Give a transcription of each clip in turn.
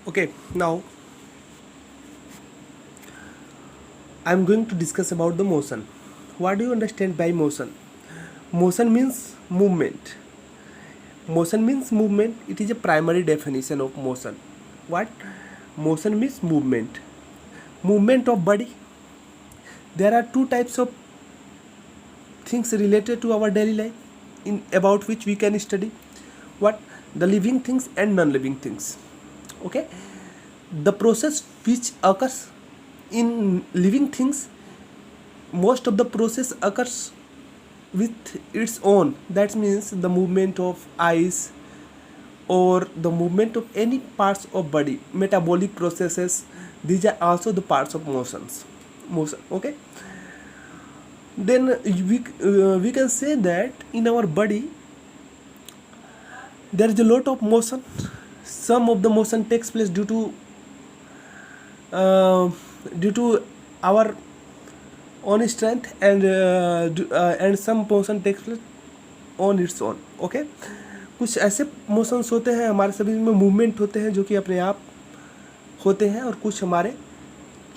Okay, now I'm going to discuss about the motion. What do you understand by motion? Motion means movement. Motion means movement. It is a primary definition of motion. What? Motion means movement. Movement of body. There are two types of things related to our daily life in about which we can study. What? The living things and non-living things. Okay? The process which occurs in living things, most of the process occurs with its own. That means the movement of eyes or the movement of any parts of body, metabolic processes, these are also the parts of motion. Okay, then we can say that in our body there is a lot of motion. Some of the motion takes place due to our own strength, and some motion takes place on its own. Okay, कुछ ऐसे motions होते हैं हमारे शरीर में, movement होते हैं जो कि अपने आप होते हैं, और कुछ हमारे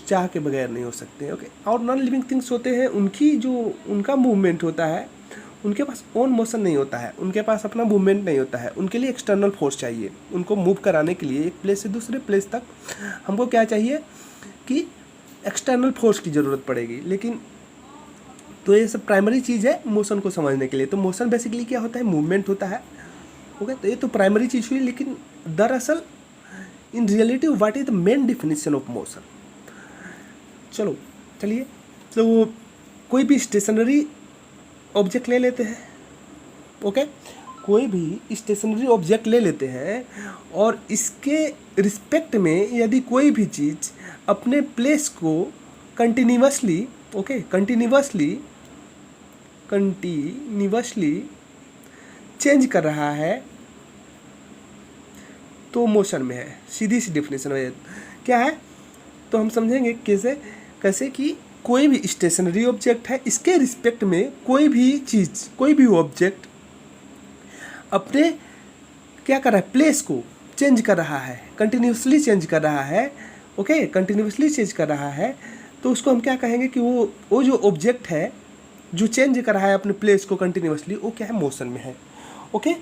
चाह के बगैर नहीं हो सकते हैं. ओके, और नॉन लिविंग थिंग्स होते हैं, उनका मूवमेंट होता है, उनके पास ओन मोशन नहीं होता है, उनके पास अपना मूवमेंट नहीं होता है, उनके लिए एक्सटर्नल फोर्स चाहिए. उनको मूव कराने के लिए एक प्लेस से दूसरे प्लेस तक हमको क्या चाहिए कि एक्सटर्नल फोर्स की ज़रूरत पड़ेगी. लेकिन तो ये सब प्राइमरी चीज़ है मोशन को समझने के लिए. तो मोशन बेसिकली क्या होता है? मूवमेंट होता है. ओके, तो ये तो प्राइमरी चीज़ हुई. लेकिन दरअसल in reality what is the main definition of motion? चलिए तो कोई भी स्टेशनरी ऑब्जेक्ट ले लेते हैं. ओके, कोई भी स्टेशनरी ऑब्जेक्ट ले लेते हैं और इसके रिस्पेक्ट में यदि कोई भी चीज़ अपने प्लेस को कंटिन्यूसली चेंज कर रहा है तो मोशन में है. सीधी सी डेफिनेशन है. क्या है? तो हम समझेंगे कैसे कि कोई भी स्टेशनरी ऑब्जेक्ट है, इसके रिस्पेक्ट में कोई भी चीज़, कोई भी ऑब्जेक्ट अपने क्या कर रहा है? प्लेस को चेंज कर रहा है, कंटिन्यूसली चेंज कर रहा है. ओके, कंटिन्यूसली चेंज कर रहा है, तो उसको हम क्या कहेंगे कि वो जो ऑब्जेक्ट है जो चेंज कर रहा है अपने प्लेस को कंटिन्यूसली, वो क्या है? मोशन में है. Okay,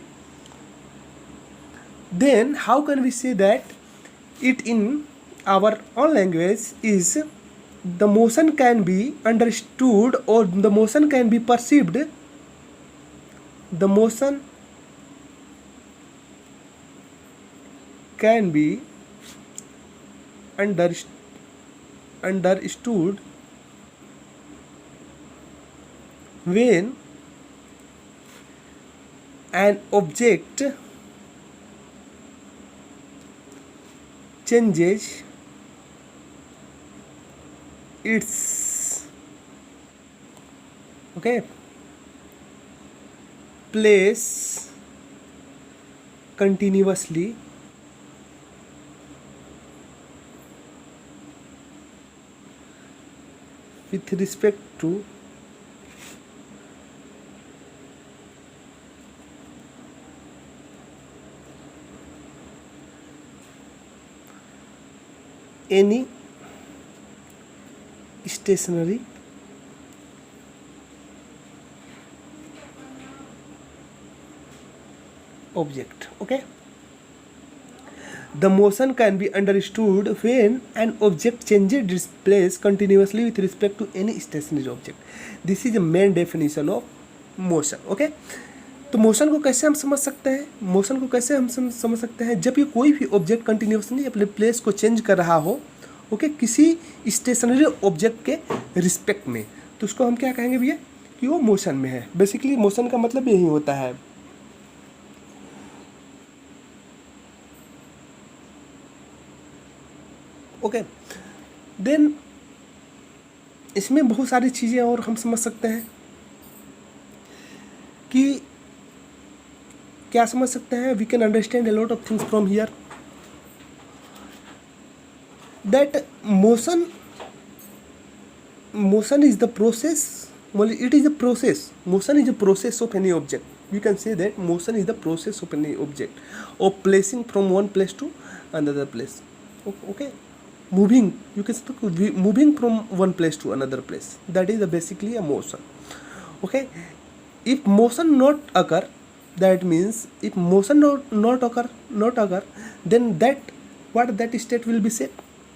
then how can we say that it in our own language is the motion can be understood or the motion can be perceived? The motion can be understood when an object changes its place continuously with respect to any stationary object. Okay, the motion can be understood when an object changes its place continuously with respect to any stationary object. This is the main definition of motion. Okay, तो motion को कैसे हम समझ सकते हैं? Motion को कैसे हम समझ सकते हैं? जब ये कोई भी ऑब्जेक्ट कंटिन्यूसली अपने प्लेस को चेंज कर रहा हो, ओके, किसी स्टेशनरी ऑब्जेक्ट के रिस्पेक्ट में, तो उसको हम क्या कहेंगे भैया? कि वो मोशन में है. बेसिकली मोशन का मतलब यही होता है. ओके, देन इसमें बहुत सारी चीज़ें और हम समझ सकते हैं कि क्या समझ सकते हैं? We can understand a lot of things from here that motion is the process. It is a process. Motion is a process of any object. We can say that motion is the process of any object of placing from one place to another place. Okay, moving, you can say moving from one place to another place, that is basically a motion. Okay, if motion not occur, that means if motion not occur, then that state will be said,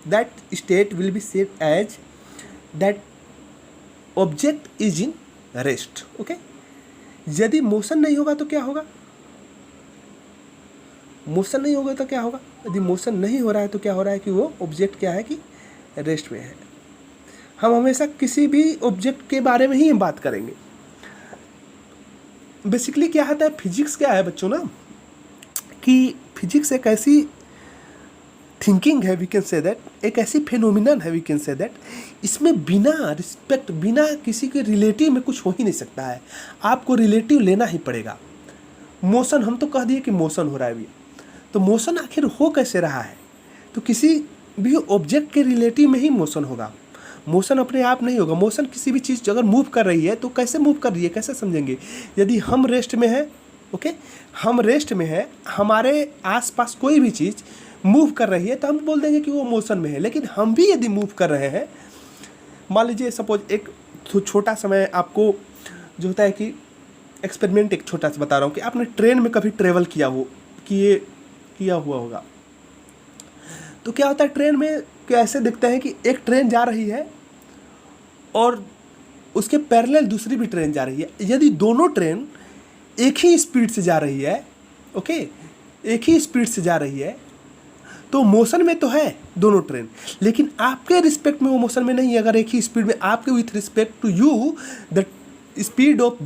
that state will be said as that object is in rest. Okay, यदि motion नहीं होगा तो क्या होगा, motion नहीं होगा तो क्या होगा, यदि मोशन नहीं हो रहा है तो क्या हो रहा है कि वो ऑब्जेक्ट क्या है कि रेस्ट में है। हम हमेशा किसी भी ऑब्जेक्ट के बारे में ही बात करेंगे। बेसिकली क्या होता है, फिजिक्स क्या है बच्चों ना, कि फिजिक्स एक ऐसी थिंकिंग है, वी कैन से दैट, एक ऐसी फिनोमिनन है, वी कैन से दैट, इसमें बिना रिस्पेक्ट, बिना किसी के रिलेटिव में कुछ हो ही नहीं सकता है, आपको रिलेटिव लेना ही पड़ेगा। मोशन, हम तो कह दिए कि मोशन हो रहा है अभी, तो मोशन आखिर हो कैसे रहा है, तो किसी भी ऑब्जेक्ट के रिलेटिव में ही मोशन होगा, मोशन अपने आप नहीं होगा। मोशन किसी भी चीज़ अगर मूव कर रही है तो कैसे मूव कर रही है, कैसे समझेंगे, यदि हम रेस्ट में हैं, ओके, हम रेस्ट में हैं, हमारे आसपास कोई भी चीज़ मूव कर रही है तो हम बोल देंगे कि वो मोशन में है। लेकिन हम भी यदि मूव कर रहे हैं, मान लीजिए सपोज एक छोटा सा मैं आपको जो होता है कि एक्सपेरिमेंट एक छोटा सा बता रहा हूँ कि आपने ट्रेन में कभी ट्रेवल किया हुआ होगा, तो क्या होता है ट्रेन में कैसे दिखता है कि एक ट्रेन जा रही है और उसके पैरेलल दूसरी भी ट्रेन जा रही है। यदि दोनों ट्रेन एक ही स्पीड से जा रही है, ओके, एक ही स्पीड से जा रही है, तो मोशन में तो है दोनों ट्रेन, लेकिन आपके रिस्पेक्ट में वो मोशन में नहीं है। अगर एक ही स्पीड में आपके with respect to you the speed of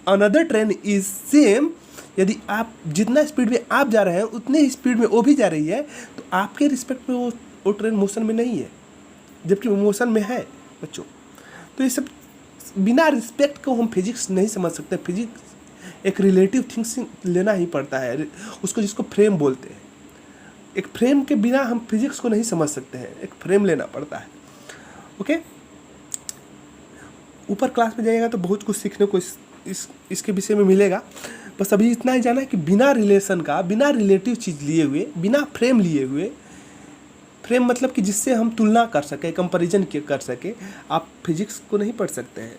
another train is same, यदि आप जितना स्पीड में आप जा रहे हैं उतने ही स्पीड में वो भी जा रही है, तो आपके रिस्पेक्ट में वो ट्रेन मोशन में नहीं है, जबकि वो मोशन में है बच्चों। तो ये सब बिना रिस्पेक्ट को हम फिजिक्स नहीं समझ सकते। फिजिक्स एक रिलेटिव थिंग्स लेना ही पड़ता है उसको, जिसको फ्रेम बोलते हैं। एक फ्रेम के बिना हम फिजिक्स को नहीं समझ सकते हैं, एक फ्रेम लेना पड़ता है। ओके, ऊपर क्लास में जाइएगा तो बहुत कुछ सीखने को इसके विषय में मिलेगा। बस अभी इतना ही जाना है कि बिना रिलेशन का, बिना रिलेटिव चीज़ लिए हुए, बिना फ्रेम लिए हुए, फ्रेम मतलब कि जिससे हम तुलना कर सके, कंपैरिजन कर सके, आप फिजिक्स को नहीं पढ़ सकते हैं।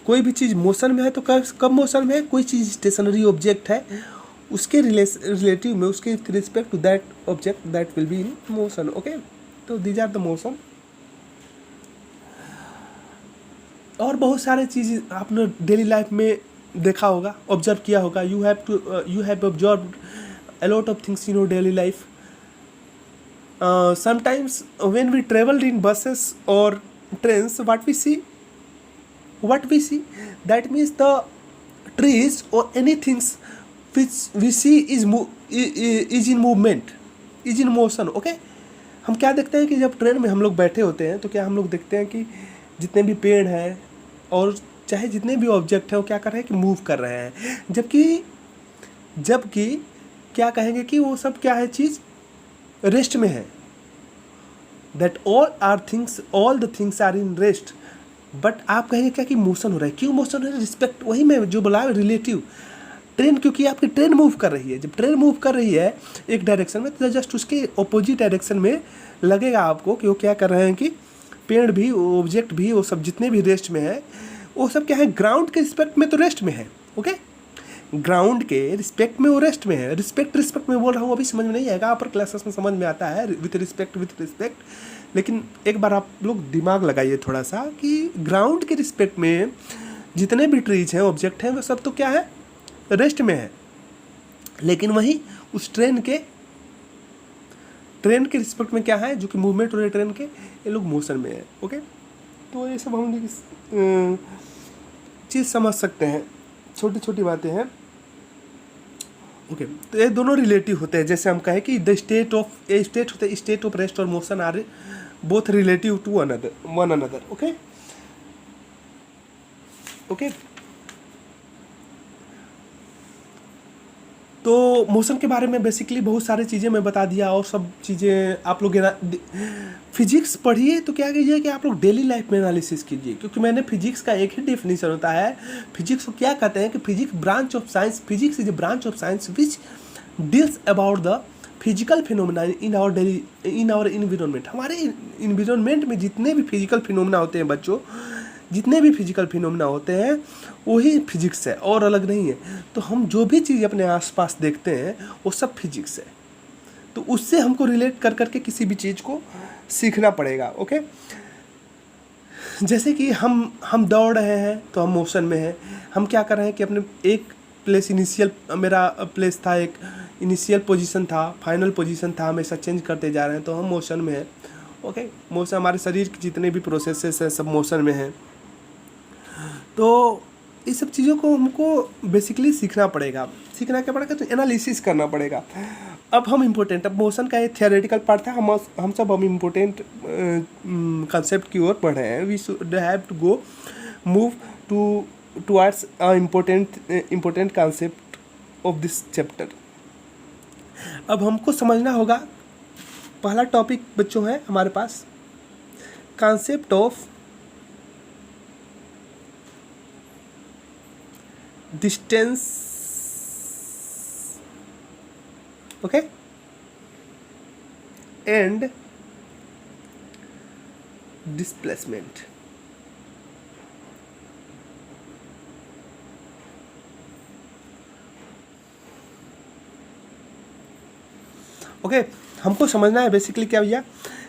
कोई भी चीज़ मोशन में है तो कब मोशन में है, कोई चीज़ स्टेशनरी ऑब्जेक्ट है उसके रिलेटिव में, उसके respect to that object, that will be in motion. Okay, तो दीज आर द मोशन। और बहुत सारे चीज़ आपने डेली लाइफ में देखा होगा, ऑब्जर्व किया होगा। You have observed a lot of things in your daily life. Sometimes when we traveled in buses or trains, what we see, that means the trees or anything which we see is in movement, is in motion. Okay, हम क्या देखते हैं कि जब train में हम लोग बैठे होते हैं तो क्या हम लोग देखते हैं कि जितने भी पेड़ हैं और चाहे जितने भी ऑब्जेक्ट हैं वो क्या कर रहे हैं कि मूव कर रहे हैं, जबकि क्या कहेंगे कि वो सब क्या है, चीज़ रेस्ट में है। That all the things are in rest. But आप कहेंगे क्या कि मोशन हो रहा है, क्यों मोशन हो रहा है, रिस्पेक्ट, वही मैं जो बोला रिलेटिव। ट्रेन, क्योंकि आपकी ट्रेन मूव कर रही है, जब ट्रेन मूव कर रही है एक डायरेक्शन में तो जस्ट उसके अपोजिट डायरेक्शन में लगेगा आपको कि वो क्या कर रहे हैं कि पेड़ भी, ऑब्जेक्ट भी, वो सब जितने भी रेस्ट में है वो सब क्या है, ग्राउंड के रिस्पेक्ट में तो रेस्ट में है। ओके, ग्राउंड के रिस्पेक्ट में वो रेस्ट में है। रिस्पेक्ट में बोल रहा हूँ, अभी समझ में नहीं आएगा, अपर क्लासेस में समझ में आता है विथ रिस्पेक्ट। लेकिन एक बार आप लोग दिमाग लगाइए थोड़ा सा कि ग्राउंड के रिस्पेक्ट में जितने भी ट्रीज हैं, ऑब्जेक्ट हैं, वो सब तो क्या है, रेस्ट में है। लेकिन वहीं उस ट्रेन के रिस्पेक्ट में क्या है, जो कि मूवमेंट हो रहे ट्रेन के, ये लोग मोशन में है। ओके, तो ये सब हम चीज़ समझ सकते हैं, छोटी छोटी बातें हैं। ओके, तो ये दोनों रिलेटिव होते हैं। जैसे हम कहें कि द स्टेट ऑफ रेस्ट और motion are both relative to one another. Okay, तो मोशन के बारे में बेसिकली बहुत सारी चीज़ें मैं बता दिया, और सब चीज़ें आप लोग फिजिक्स पढ़िए तो क्या कीजिए कि आप लोग डेली लाइफ में एनालिसिस कीजिए, क्योंकि मैंने फिजिक्स का एक ही डेफिनेशन होता है। फिजिक्स को क्या कहते हैं कि physics branch of science, physics is a branch of science which deals about the physical phenomena in our environment, हमारे इन्वायरमेंट में जितने भी फिजिकल फिनोमेना होते हैं बच्चों, जितने भी फिजिकल फिनोमेना होते हैं वही फिजिक्स है और अलग नहीं है। तो हम जो भी चीज़ अपने आसपास देखते हैं वो सब फिजिक्स है। तो उससे हमको रिलेट कर करके किसी भी चीज़ को सीखना पड़ेगा। ओके, जैसे कि हम दौड़ रहे हैं तो हम मोशन में हैं। हम क्या कर रहे हैं कि अपने एक प्लेस, इनिशियल मेरा प्लेस था, एक इनिशियल पोजीशन था, फाइनल पोजीशन था, हमेशा चेंज करते जा रहे हैं, तो हम मोशन में हैं। ओके, मोशन, हमारे शरीर के जितने भी प्रोसेसेस हैं सब मोशन में हैं। तो इस सब चीज़ों को हमको बेसिकली सीखना पड़ेगा। सीखना क्या पड़ेगा? तो एनालिसिस करना पड़ेगा। अब हम इम्पोर्टेंट, अब मोशन का ये थियोरेटिकल पार्ट था, हम इम्पोर्टेंट कंसेप्ट की ओर बढ़ रहे हैं। We should have to go move towards important concept of this chapter. अब हमको समझना होगा, पहला टॉपिक बच्चों है हमारे पास concept of distance, okay, and displacement. Okay, हमको समझना है बेसिकली क्या भैया,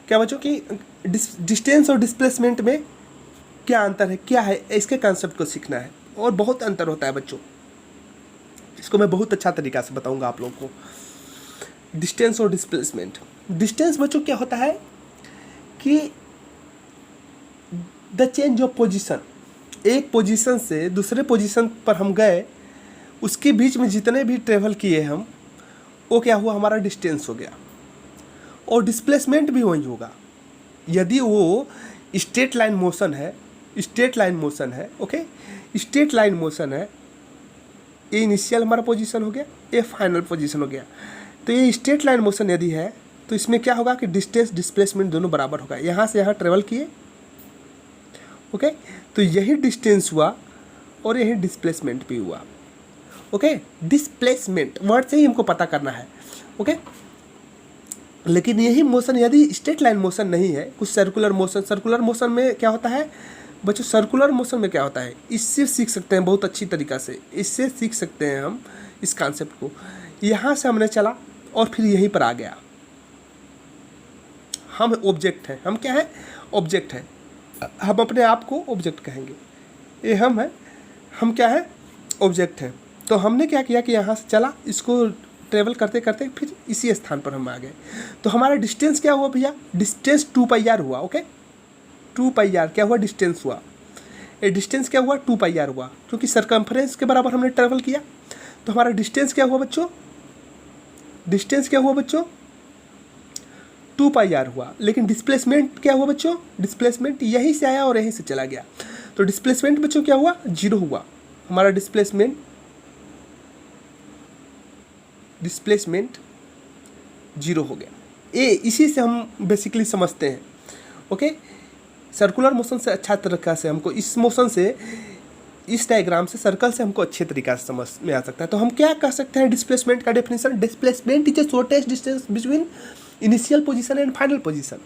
क्या बच्चों कि डिस्टेंस और डिस्प्लेसमेंट में क्या अंतर है, क्या है, इसके कंसेप्ट को सीखना है। और बहुत अंतर होता है बच्चों, इसको मैं बहुत अच्छा तरीका से बताऊंगा आप लोगों को। डिस्टेंस और डिस्प्लेसमेंट। डिस्टेंस बच्चों क्या होता है कि द चेंज ऑफ पोजीशन, एक पोजीशन से दूसरे पोजीशन पर हम गए, उसके बीच में जितने भी ट्रेवल किए हम, वो क्या हुआ, हमारा डिस्टेंस हो गया। और डिस्प्लेसमेंट भी वही होगा। यदि वो स्ट्रेट लाइन मोशन है, स्ट्रेट लाइन मोशन है, ओके, स्ट्रेट लाइन मोशन है, ये इनिशियल हमारा पोजीशन हो गया, ये फाइनल पोजीशन हो गया। तो ये स्ट्रेट लाइन मोशन यदि है तो इसमें क्या होगा कि डिस्टेंस डिस्प्लेसमेंट दोनों बराबर होगा। यहाँ से यहाँ ट्रेवल किए, ओके, तो यही डिस्टेंस हुआ और यही डिस्प्लेसमेंट भी हुआ। ओके, डिस्प्लेसमेंट वर्ड से ही हमको पता करना है। ओके, लेकिन यही मोशन यदि स्ट्रेट लाइन मोशन नहीं है, कुछ सर्कुलर मोशन में क्या होता है बच्चों, सर्कुलर मोशन में क्या होता है, इससे सीख सकते हैं बहुत अच्छी तरीक़ा से, इससे सीख सकते हैं हम इस कॉन्सेप्ट को। यहाँ से हमने चला और फिर यहीं पर आ गया। हम ऑब्जेक्ट हैं, हम क्या है, ऑब्जेक्ट है, हम अपने आप को ऑब्जेक्ट कहेंगे, ये हम है, हम क्या है, ऑब्जेक्ट है। तो हमने क्या किया कि यहाँ से चला, इसको ट्रेवल करते करते फिर इसी स्थान पर हम आ गए। तो हमारा डिस्टेंस क्या हुआ भैया, डिस्टेंस 2πr हुआ। ओके, 2πr क्या हुआ, डिस्टेंस हुआ। ये डिस्टेंस क्या हुआ, 2πr हुआ, क्योंकि सरकमफ्रेंस के बराबर हमने ट्रेवल किया। तो हमारा डिस्टेंस क्या हुआ बच्चों, डिस्टेंस क्या हुआ बच्चों, 2πr हुआ। लेकिन डिस्प्लेसमेंट क्या हुआ बच्चों, डिस्प्लेसमेंट यहीं से आया और यहीं से चला गया। तो डिस्प्लेसमेंट बच्चों क्या हुआ, 0 हुआ। हमारा डिस्प्लेसमेंट 0 हो गया। ये इसी से हम बेसिकली समझते हैं। ओके, सर्कुलर मोशन से अच्छा तरीका से हमको इस मोशन से, इस डायग्राम से, सर्कल से हमको अच्छे तरीका से समझ में आ सकता है। तो हम क्या कह सकते हैं डिस्प्लेसमेंट का definition, displacement is a shortest distance between initial position and final position.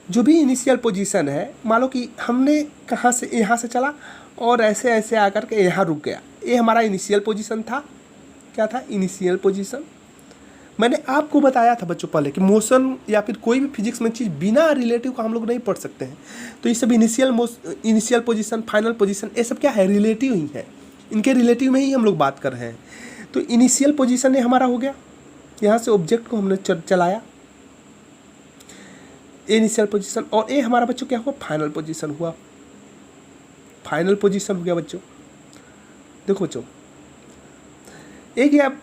जो भी इनिशियल पोजीशन है, मान लो कि हमने कहाँ से, यहाँ से चला और ऐसे ऐसे आकर के यहाँ रुक गया, ये हमारा इनिशियल पोजीशन था। क्या था, इनिशियल पोजीशन। मैंने आपको बताया था बच्चों पहले कि मोशन या फिर कोई भी फिजिक्स में चीज़ बिना रिलेटिव का हम लोग नहीं पढ़ सकते हैं। तो ये सब इनिशियल पोजीशन, फाइनल पोजीशन, ये सब क्या है, रिलेटिव ही है। इनके रिलेटिव में ही हम लोग बात कर रहे हैं। तो इनिशियल पोजीशन ये हमारा हो गया, यहाँ से ऑब्जेक्ट को हमने चलाया, इनिशियल पोजीशन। और ये हमारा बच्चों क्या हुआ, फाइनल पोजीशन हुआ। फाइनल पोजीशन हो गया बच्चों। देखो बच्चों, एक ये